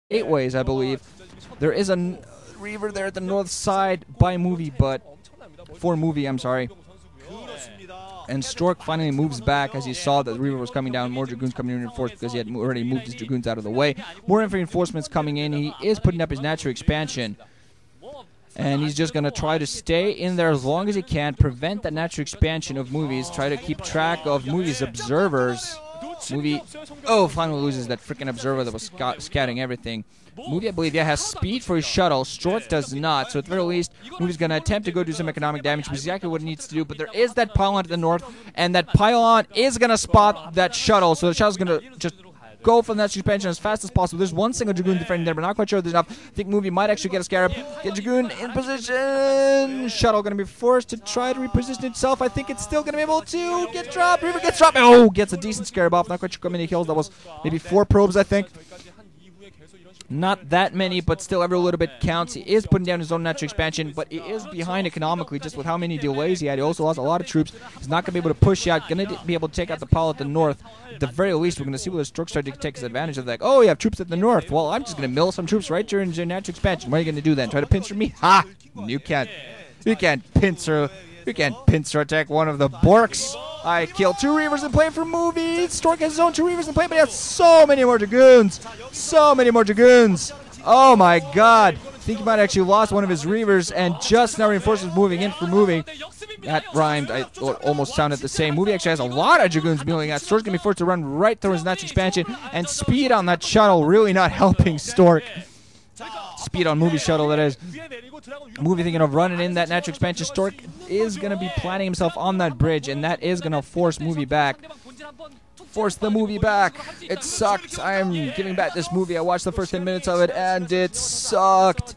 8 ways, I believe. There is a Reaver there at the north side by movie, but for movie, I'm sorry. And Stork finally moves back as he saw that the Reaver was coming down. More Dragoons coming in reinforced because he had already moved his Dragoons out of the way. More reinforcements coming in. He is putting up his natural expansion. And he's just going to try to stay in there as long as he can, prevent that natural expansion of movies, try to keep track of movies' observers. Movie, finally loses that freaking observer that was scouting everything. Movie, I believe, has speed for his shuttle. Stork does not, so at the very least, Movie's going to attempt to go do some economic damage, which is exactly what it needs to do, but there is that pylon to the north, and that pylon is going to spot that shuttle, so the shuttle's going to just go for the natural expansion as fast as possible. There's one single Dragoon defending there, but not quite sure there's enough. I think Movie might actually get a Scarab. Get Dragoon in position. Shuttle going to be forced to try to reposition itself. I think it's still going to be able to get dropped. Reaver gets dropped. Oh, gets a decent Scarab off. Not quite sure how many kills. That was maybe 4 probes, I think. Not that many, but still every little bit counts. He is putting down his own natural expansion, but he is behind economically just with how many delays he had. He also lost a lot of troops. He's not going to be able to push out. Going to be able to take out the pile at the north. At the very least, we're going to see whether Stork started to take his advantage of that. Oh, you have troops at the north. Well, I'm just going to mill some troops right during your natural expansion. What are you going to do then? Try to pincer me? Ha! You can't pincer. You can't pincer attack one of the Borks. I killed 2 Reavers in play for Movie. Stork has his own 2 Reavers in play, but he has so many more Dragoons. So many more Dragoons. Oh my god. I think he might have actually lost one of his Reavers, and just now reinforcements moving in for Movie. That rhymed. I almost sounded the same. Movie actually has a lot of Dragoons milling out. Stork's going to be forced to run right through his natural expansion, and speed on that shuttle really not helping Stork. Speed on Movie shuttle, that is. Movie thinking of running in that natural expansion. Stork is going to be planning himself on that bridge, and that is going to force Movie back. Force the Movie back. It sucked. I am giving back this movie. I watched the first 10 minutes of it, and it sucked.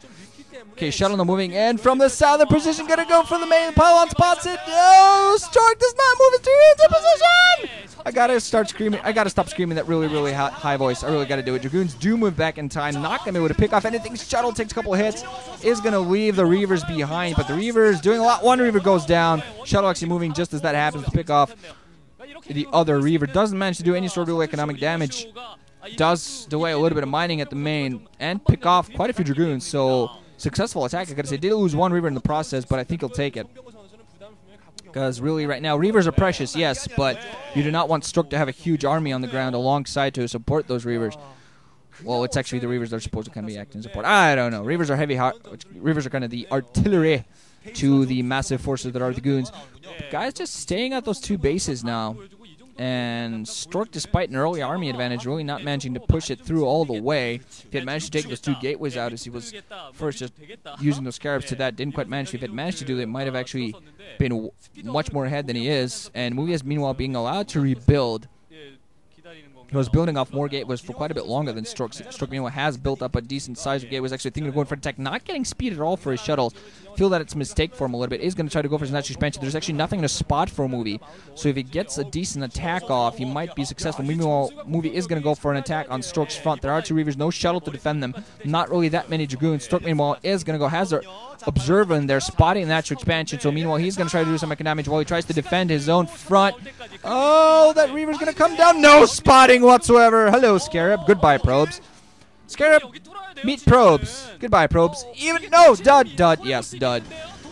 Okay, shuttle now moving in from the southern position. Gonna go for the main pylon. Spots it. No! Stork does not move his Dragoons in position! I gotta start screaming. I gotta stop screaming that really high voice. I really gotta do it. Dragoons do move back in time. Not gonna be able to pick off anything. Shuttle takes a couple of hits. Is gonna leave the Reavers behind, but the Reavers doing a lot. One Reaver goes down. Shuttle actually moving just as that happens to pick off the other Reaver. Doesn't manage to do any sort of real economic damage. Does delay a little bit of mining at the main and pick off quite a few Dragoons. So successful attack. I gotta say, did lose 1 Reaver in the process, but I think he'll take it. Because really, right now, Reavers are precious, yes, but you do not want Stork to have a huge army on the ground alongside to support those Reavers. Well, it's actually the Reavers that are supposed to kind of be acting support. I don't know. Reavers are heavy. Reavers are kind of the artillery to the massive forces that are the Goons. Guys just staying at those 2 bases now. And Stork, despite an early army advantage, really not managing to push it through all the way. If he had managed to take those 2 gateways out as he was first just using those Scarabs to that, didn't quite manage. If he had managed to do that, it might have actually been much more ahead than he is. And Movie is meanwhile being allowed to rebuild. He was building off more gateways for quite a bit longer than Stork. Stork, meanwhile, has built up a decent size of gateways. Actually thinking of going for attack, not getting speed at all for his shuttles. Feel that it's a mistake for him a little bit. Is going to try to go for his natural expansion. There's actually nothing to spot for Movie. So if he gets a decent attack off, he might be successful. Meanwhile, Movie is going to go for an attack on Stork's front. There are 2 Reavers, no shuttle to defend them. Not really that many Dragoons. Stork, meanwhile, is going to go, has their observer in there, spotting the natural expansion. So meanwhile, he's going to try to do some damage while he tries to defend his own front. Oh, that Reaver's going to come down. No spotting whatsoever. Hello, Scarab. Goodbye, probes. Scarab, meet probes. Goodbye, probes. Even, no, dud. Yes, dud.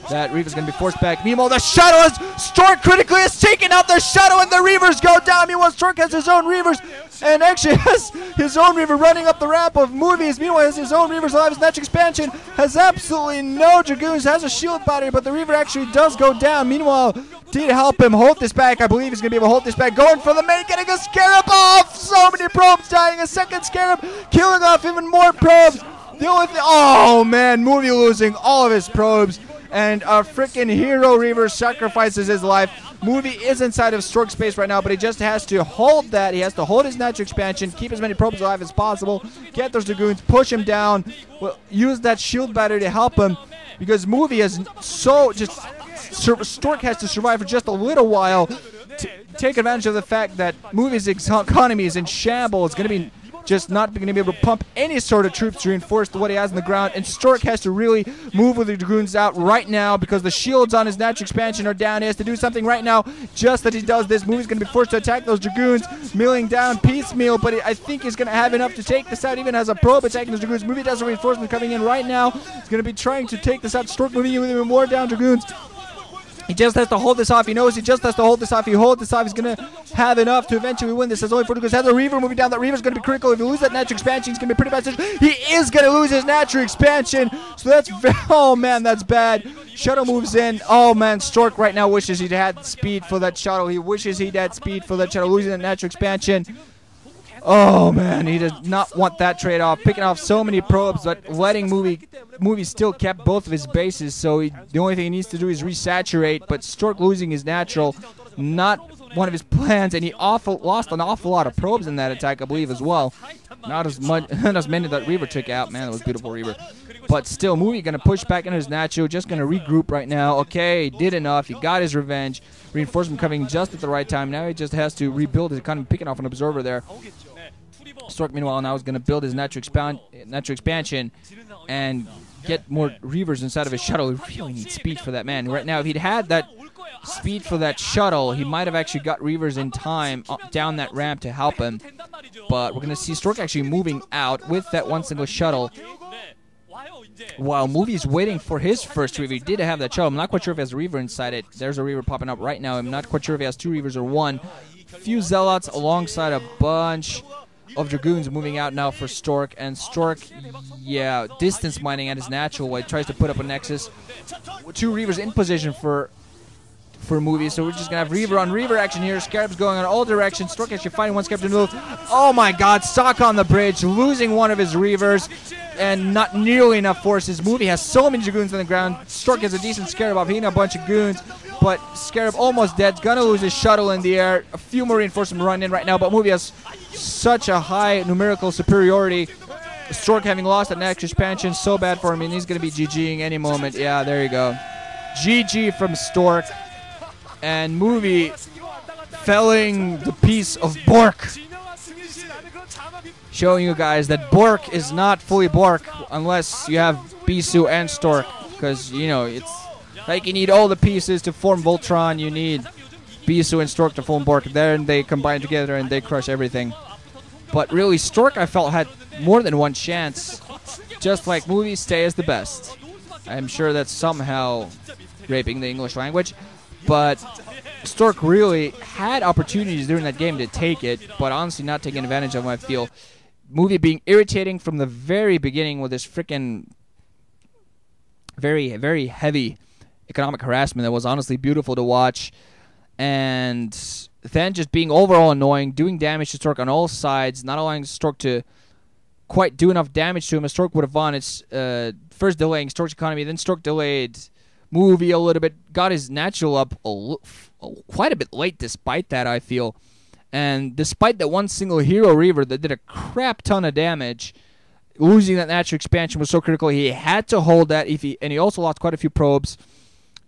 That Reaver's going to be forced back. Meanwhile, the shuttle is, Stork critically has taken out the shuttle, and the Reavers go down. Meanwhile, Stork has his own Reavers, and actually has his own Reaver running up the ramp of Movies. Meanwhile, has his own Reavers alive. His natural expansion has absolutely no Dragoons, has a shield battery, but the Reaver actually does go down. Meanwhile, to help him hold this back, I believe he's going to be able to hold this back. Going for the main, getting a Scarab off. So many probes dying. A second Scarab, killing off even more probes. The only thing, oh man, Movie losing all of his probes. And a freaking hero Reaver sacrifices his life. Movie is inside of Stork space right now, but he just has to hold that. He has to hold his natural expansion, keep as many probes alive as possible, get those Dragoons, push him down, use that shield battery to help him, because Movie is so just... Stork has to survive for just a little while to take advantage of the fact that Movie's economy is in shambles. It's going to be just not going to be able to pump any sort of troops to reinforce what he has on the ground. And Stork has to really move with the Dragoons out right now because the shields on his natural expansion are down. He has to do something right now. Just as he does this, Movie's going to be forced to attack those Dragoons, milling down piecemeal, but I think he's going to have enough to take this out, even as a probe attacking those Dragoons. Movie does a reinforcement coming in right now. He's going to be trying to take this out. Stork moving even more down Dragoons. He just has to hold this off. He knows he just has to hold this off. If he holds this off, he's going to have enough to eventually win this. As only 40 has the Reaver moving down. That Reaver's going to be critical. If he loses that natural expansion, he's going to be pretty bad situation. He is going to lose his natural expansion. So that's oh man, that's bad. Shuttle moves in. Oh man, Stork right now wishes he'd had speed for that shuttle. He wishes he'd had speed for that shuttle. Losing that natural expansion. Oh man, he does not want that trade-off. Picking off so many probes, but letting Movie still kept both of his bases, so the only thing he needs to do is resaturate. But Stork losing his natural, not one of his plans, and he lost an awful lot of probes in that attack, I believe, as well. Not as many that Reaver took out. Man, that was beautiful, Reaver. But still, Movie going to push back into his natural, just going to regroup right now. Okay, he did enough. He got his revenge. Reinforcement coming just at the right time. Now he just has to rebuild his economy, picking off an observer there. Stork, meanwhile, now is going to build his natural expansion and get more Reavers inside of his shuttle. He really needs speed for that, man. Right now, if he'd had that speed for that shuttle, he might have actually got Reavers in time down that ramp to help him. But we're going to see Stork actually moving out with that one single shuttle. While Movie's waiting for his first Reaver. He did have that shuttle. I'm not quite sure if he has a Reaver inside it. There's a Reaver popping up right now. I'm not quite sure if he has 2 Reavers or 1. Few Zealots alongside a bunch of Dragoons moving out now for Stork. And Stork, yeah, distance mining at his natural while he tries to put up a Nexus. 2 Reavers in position for Movie, so we're just going to have Reaver on Reaver action here. Scarab's going in all directions. Stork actually finding one Scarab to move. Oh my god, Stock on the bridge, losing one of his Reavers, and not nearly enough forces. Movie has so many Dragoons on the ground. Stork has a decent Scarab off, hitting a bunch of goons, but Scarab almost dead. Gonna lose his shuttle in the air. A few more reinforcements run in right now, but Movie has such a high numerical superiority. Stork having lost that next expansion, so bad for him, and he's going to be GGing any moment. Yeah, there you go. GG from Stork. And Movie felling the piece of Bork. Showing you guys that Bork is not fully Bork unless you have Bisu and Stork. Because, you know, it's like you need all the pieces to form Voltron. You need Bisu and Stork to form Bork. Then they combine together and they crush everything. But really, Stork, I felt, had more than one chance. Just like Movie, stay as the best. I'm sure that's somehow raping the English language. But Stork really had opportunities during that game to take it, but honestly not taking advantage of them, I feel. Movie being irritating from the very beginning with this freaking very, very heavy economic harassment that was honestly beautiful to watch. And then just being overall annoying, doing damage to Stork on all sides, not allowing Stork to quite do enough damage to him as Stork would have won. It's first delaying Stork's economy, then Stork delayed Movie a little bit, got his natural up quite a bit late despite that, I feel. And despite that one single hero Reaver that did a crap ton of damage, losing that natural expansion was so critical. He had to hold that, and he also lost quite a few probes.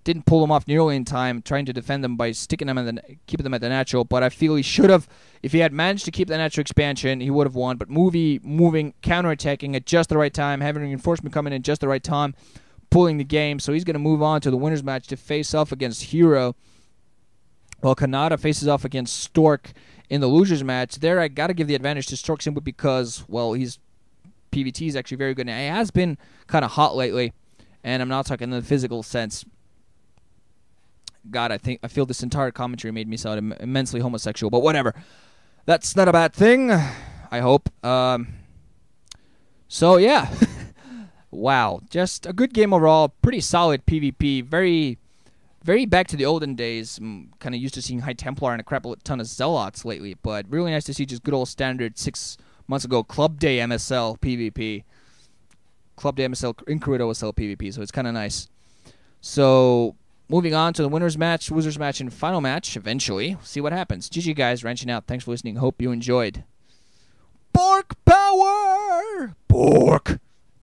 Didn't pull them off nearly in time, trying to defend them by sticking them keeping them at the natural. But I feel he should have, if he had managed to keep the natural expansion, he would have won. But Movie moving, counterattacking at just the right time, having reinforcement coming in just the right time, pulling the game. So he's going to move on to the winner's match to face off against Hero, while Kanata faces off against Stork in the loser's match. There, I got to give the advantage to Stork simply because, well, his PvT is actually very good. And he has been kind of hot lately, and I'm not talking in the physical sense. God, I feel this entire commentary made me sound immensely homosexual, but whatever. That's not a bad thing, I hope. So, yeah. Wow. Just a good game overall. Pretty solid PvP. Very, very back to the olden days. I'm kind of used to seeing High Templar and a crap ton of Zealots lately, but really nice to see just good old standard 6 months ago Club Day MSL PvP. Club Day MSL in Korea OSL PvP, so it's kind of nice. So, moving on to the winner's match, losers match, and final match, eventually. See what happens. GG, guys. Ranching out. Thanks for listening. Hope you enjoyed. Bork power! Bork!